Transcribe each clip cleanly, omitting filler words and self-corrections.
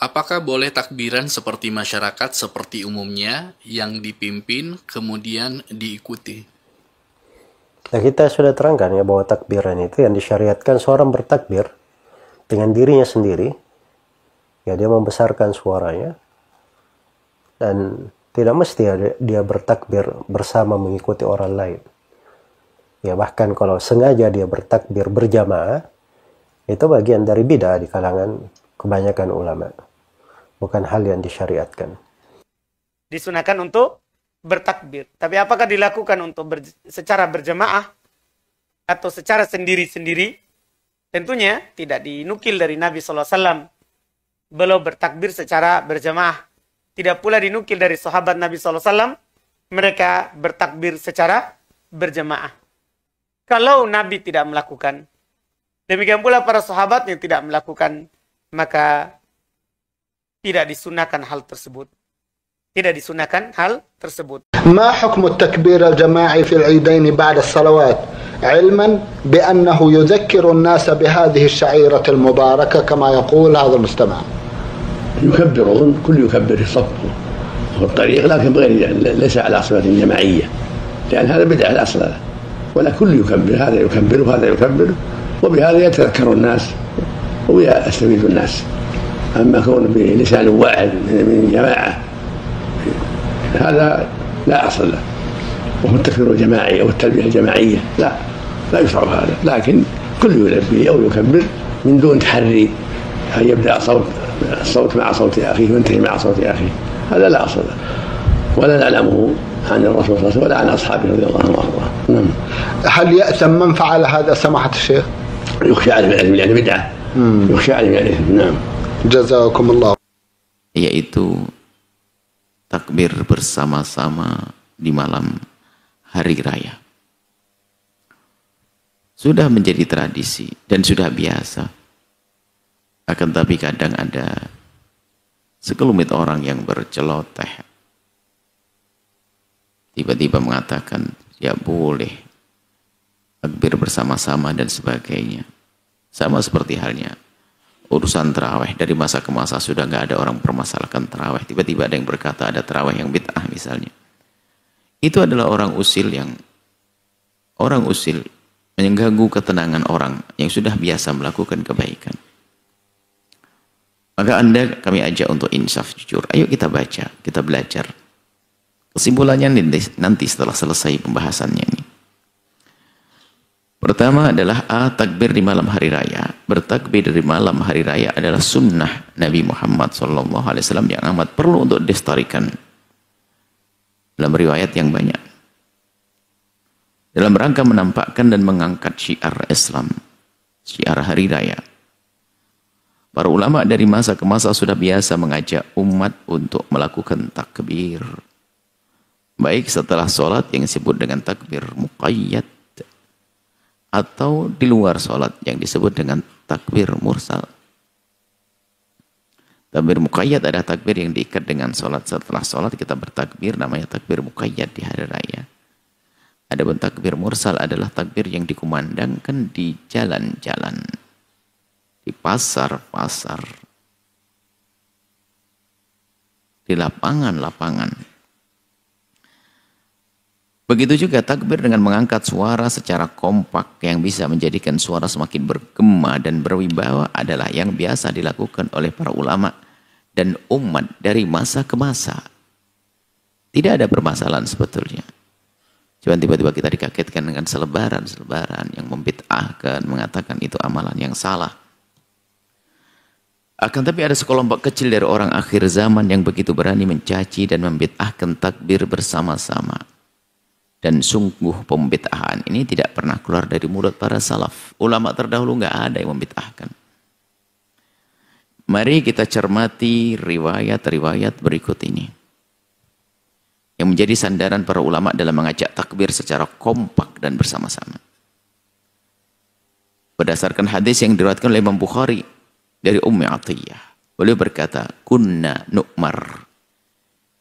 Apakah boleh takbiran seperti masyarakat seperti umumnya yang dipimpin kemudian diikuti? Nah, kita sudah terangkan ya bahwa takbiran itu yang disyariatkan seorang bertakbir dengan dirinya sendiri, ya dia membesarkan suaranya, dan tidak mesti dia bertakbir bersama mengikuti orang lain. Ya bahkan kalau sengaja dia bertakbir berjamaah, itu bagian dari bid'ah di kalangan kebanyakan ulama. Bukan hal yang disyariatkan. Disunahkan untuk bertakbir. Tapi apakah dilakukan untuk secara berjamaah atau secara sendiri-sendiri? Tentunya tidak dinukil dari Nabi SAW. Beliau bertakbir secara berjamaah. Tidak pula dinukil dari sahabat Nabi SAW. Mereka bertakbir secara berjamaah. Kalau Nabi tidak melakukan, demikian pula para sahabat yang tidak melakukan, maka tidak disunahkan hal tersebut. Tidak disunahkan hal tersebut. ما حكم التكبير الجماعي في العيدين بعد الصلوات علما بأنه يذكر الناس بهذه الشعيرة المباركة كما يقول هذا المستمع؟ يكبرون، كل يكبر في الصف والطريق، لكن بغير ليس على صفة جماعية، لأن هذا بدعة الأصل، ولا كل يكبر، هذا يكبر وهذا يكبر، وبهذا يتذكر الناس ويستفيد الناس. أما كون بلسان واحد من جماعة هذا لا أصل له، وهو التكبير الجماعي أو التلبية الجماعية لا يشرع هذا، لكن كل يلبي أو يكبر من دون تحري أن يبدأ الصوت مع صوت أخيه وينتهي مع صوت أخيه، هذا لا أصل له، ولا نعلمه عن الرسول صلى الله عليه وسلم ولا عن أصحابه رضي الله عنهم وأرضاهم. هل يأثم من فعل هذا سماحة الشيخ؟ يخشى عليه الإثم يعني بدعة، يخشى عليه الإثم. نعم. جزاكم الله. Yaitu takbir bersama-sama di malam hari raya. Sudah menjadi tradisi dan sudah biasa. Akan tapi kadang ada sekelumit orang yang berceloteh. Tiba-tiba mengatakan, ya boleh takbir bersama-sama dan sebagainya. Sama seperti halnya urusan terawih, dari masa ke masa sudah nggak ada orang permasalahkan terawih. Tiba-tiba ada yang berkata ada terawih yang bid'ah misalnya. Itu adalah orang usil mengganggu ketenangan orang yang sudah biasa melakukan kebaikan. Maka kami ajak untuk insaf jujur. Ayo kita baca, kita belajar. Kesimpulannya nanti setelah selesai pembahasannya ini. Pertama adalah takbir di malam hari raya. Bertakbir di malam hari raya adalah sunnah Nabi Muhammad SAW yang amat perlu untuk dilestarikan dalam riwayat yang banyak. Dalam rangka menampakkan dan mengangkat syiar Islam, syiar hari raya. Para ulama dari masa ke masa sudah biasa mengajak umat untuk melakukan takbir. Baik setelah sholat yang disebut dengan takbir muqayyad, atau di luar sholat yang disebut dengan takbir mursal. Takbir muqayyad adalah takbir yang diikat dengan sholat. Setelah sholat kita bertakbir, namanya takbir muqayyad di hari raya. Adapun takbir mursal adalah takbir yang dikumandangkan di jalan-jalan, di pasar-pasar, di lapangan-lapangan. Begitu juga takbir dengan mengangkat suara secara kompak yang bisa menjadikan suara semakin bergema dan berwibawa adalah yang biasa dilakukan oleh para ulama dan umat dari masa ke masa. Tidak ada permasalahan sebetulnya. Cuma tiba-tiba kita dikagetkan dengan selebaran-selebaran yang membid'ahkan, mengatakan itu amalan yang salah. Akan tapi ada sekelompok kecil dari orang akhir zaman yang begitu berani mencaci dan membid'ahkan takbir bersama-sama. Dan sungguh pembid'ahan ini tidak pernah keluar dari mulut para salaf. Ulama terdahulu nggak ada yang membid'ahkan. Mari kita cermati riwayat-riwayat berikut ini, yang menjadi sandaran para ulama dalam mengajak takbir secara kompak dan bersama-sama. Berdasarkan hadis yang diriwayatkan oleh Imam Bukhari dari Ummi Atiyah, beliau berkata, kunna nu'mar,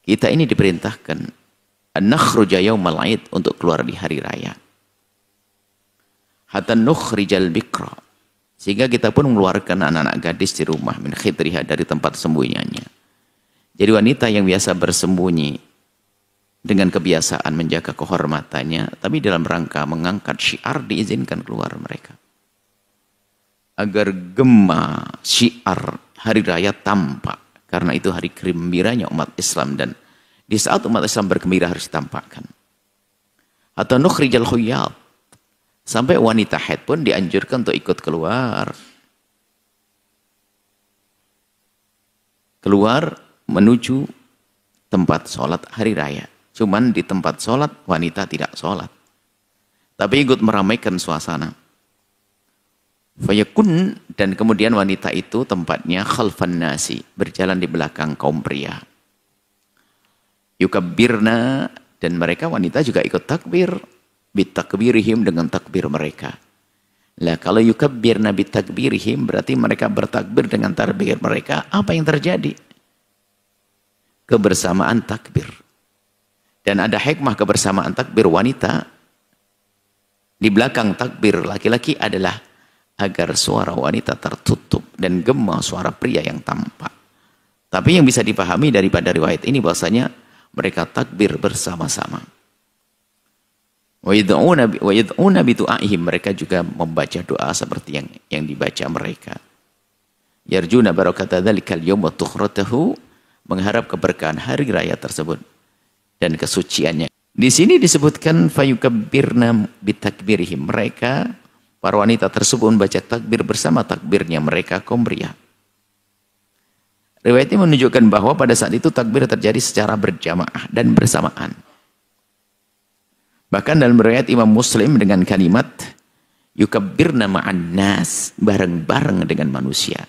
kita ini diperintahkan an-nakhruja yaumal aid, untuk keluar di hari raya. Hatta nukhrijal bikra, Sehingga kita pun mengeluarkan anak-anak gadis di rumah min khidriha, dari tempat sembunyiannya. Jadi wanita yang biasa bersembunyi dengan kebiasaan menjaga kehormatannya, tapi dalam rangka mengangkat syiar diizinkan keluar mereka. Agar gema syiar hari raya tampak. Karena itu hari gembiranya umat Islam, dan di saat umat Islam bergembira harus ditampakkan. Atau nukhrijal khuyat, sampai wanita haid pun dianjurkan untuk ikut keluar. Keluar menuju tempat sholat hari raya. Cuman di tempat sholat wanita tidak sholat, tapi ikut meramaikan suasana. Fayakun, dan kemudian wanita itu tempatnya khalfan nasi, berjalan di belakang kaum pria. Yukabbirna, dan mereka wanita juga ikut takbir, bitakbirihim, dengan takbir mereka. Lah kalau yukabbirna bitakbirihim berarti mereka bertakbir dengan takbir mereka. Apa yang terjadi? Kebersamaan takbir. Dan ada hikmah kebersamaan takbir wanita di belakang takbir laki-laki adalah agar suara wanita tertutup dan gema suara pria yang tampak. Tapi yang bisa dipahami daripada riwayat ini bahwasanya mereka takbir bersama-sama. Wa yad'una bi du'aihim, mereka juga membaca doa seperti yang dibaca mereka. Yarjuna barakata dzalikal yaum wa tukhratahu, mengharap keberkahan hari raya tersebut dan kesuciannya. Di sini disebutkan fayukabbirna bitakbirihim, mereka para wanita tersebut membaca takbir bersama takbirnya mereka kaum pria. Riwayat ini menunjukkan bahwa pada saat itu takbir terjadi secara berjamaah dan bersamaan. Bahkan dalam riwayat Imam Muslim dengan kalimat yukabbirna ma'an nas, bareng-bareng dengan manusia.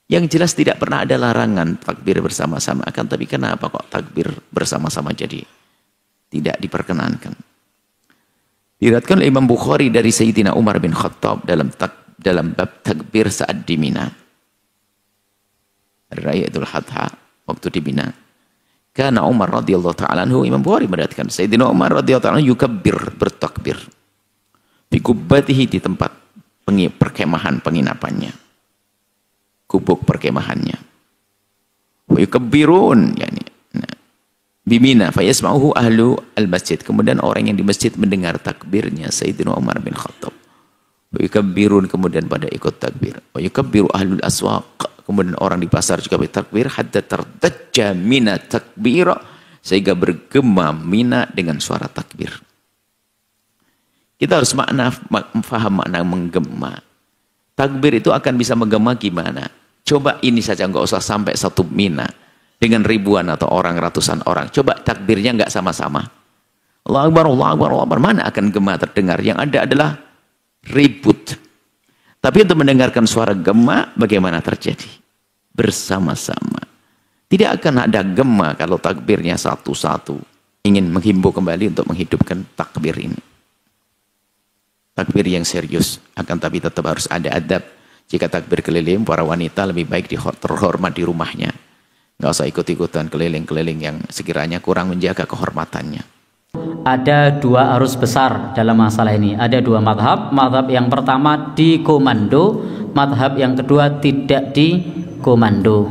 Yang jelas tidak pernah ada larangan takbir bersama-sama, akan tapi kenapa kok takbir bersama-sama jadi tidak diperkenankan? Diriwayatkan oleh Imam Bukhari dari Sayyidina Umar bin Khattab dalam bab takbir saat di Mina. Raya Idul Adha, waktu di Mina. Karena Umar radhiyallahu ta'ala anhu, Imam Bukhari meriwayatkan Sayyidina Umar radhiyallahu ta'ala yukabbir, bertakbir. Fi kubbatihi, di tempat perkemahan penginapannya. Kubuk perkemahannya. Wa yukabbirun, yani bimina fayasma'uhu ahlu al-masjid. Kemudian orang yang di masjid mendengar takbirnya Sayyidina Umar bin Khattab. Wa yukabbirun, kemudian pada ikut takbir. Wa yukabbiru ahlul aswaq, kemudian orang di pasar juga bertakbir. Hatta tardajja mina takbira, sehingga bergema Mina dengan suara takbir. Kita harus faham makna menggema. Takbir itu akan bisa menggema gimana? Coba ini saja, nggak usah sampai satu Mina dengan ribuan atau orang, ratusan orang. Coba takbirnya nggak sama-sama. Allahu Akbar, Allahu Akbar, Allahu Akbar. Mana akan gema terdengar? Yang ada adalah ribut. Tapi untuk mendengarkan suara gema, bagaimana terjadi? Bersama-sama. Tidak akan ada gema kalau takbirnya satu-satu. Ingin menghimbau kembali untuk menghidupkan takbir ini. Takbir yang serius, akan tapi tetap harus ada adab. Jika takbir keliling, para wanita lebih baik terhormat di rumahnya. Nggak usah ikut-ikutan keliling-keliling yang sekiranya kurang menjaga kehormatannya. Ada dua arus besar dalam masalah ini. Ada dua madhab. Madhab yang pertama dikomando, madhab yang kedua tidak dikomando.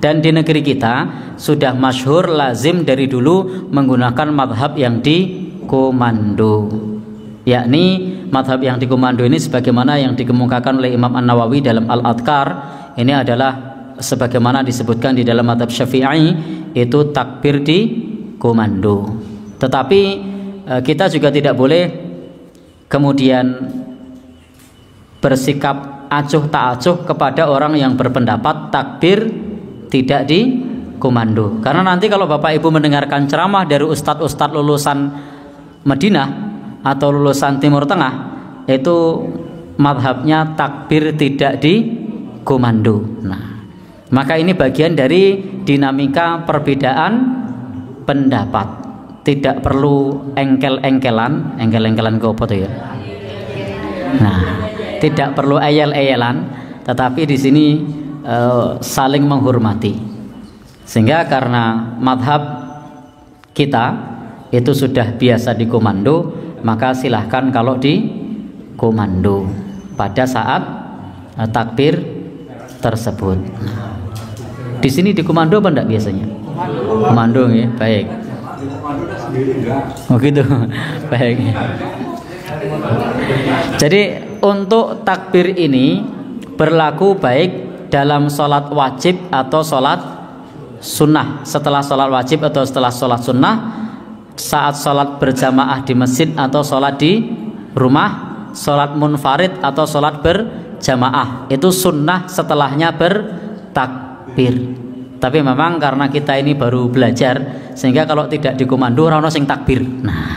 Dan di negeri kita sudah masyhur lazim dari dulu menggunakan madhab yang dikomando. Yakni madhab yang dikomando ini sebagaimana yang dikemukakan oleh Imam An-Nawawi dalam Al-Adhkar. Ini adalah sebagaimana disebutkan di dalam madhab Syafi'i, itu takbir dikomando. Tetapi kita juga tidak boleh kemudian bersikap acuh tak acuh kepada orang yang berpendapat takbir tidak dikomando. Karena nanti kalau Bapak Ibu mendengarkan ceramah dari ustadz-ustadz lulusan Madinah atau lulusan Timur Tengah, itu madhabnya takbir tidak dikomando. Nah, maka ini bagian dari dinamika perbedaan pendapat. Tidak perlu engkel-engkelan ke apa tuh ya? Nah, tidak perlu eyel-eyelan, tetapi di sini saling menghormati. Sehingga karena madhab kita itu sudah biasa dikomando, maka silahkan kalau dikomando. pada saat takbir tersebut. Di sini dikomando apa enggak biasanya? Komando ya, baik. Oh gitu, baik. Jadi untuk takbir ini berlaku baik dalam sholat wajib atau sholat sunnah. Setelah sholat wajib atau setelah sholat sunnah, saat sholat berjamaah di masjid atau sholat di rumah, sholat munfarid atau sholat berjamaah, itu sunnah setelahnya bertakbir. Tapi memang karena kita ini baru belajar, sehingga kalau tidak dikomando ora ono sing takbir. Nah,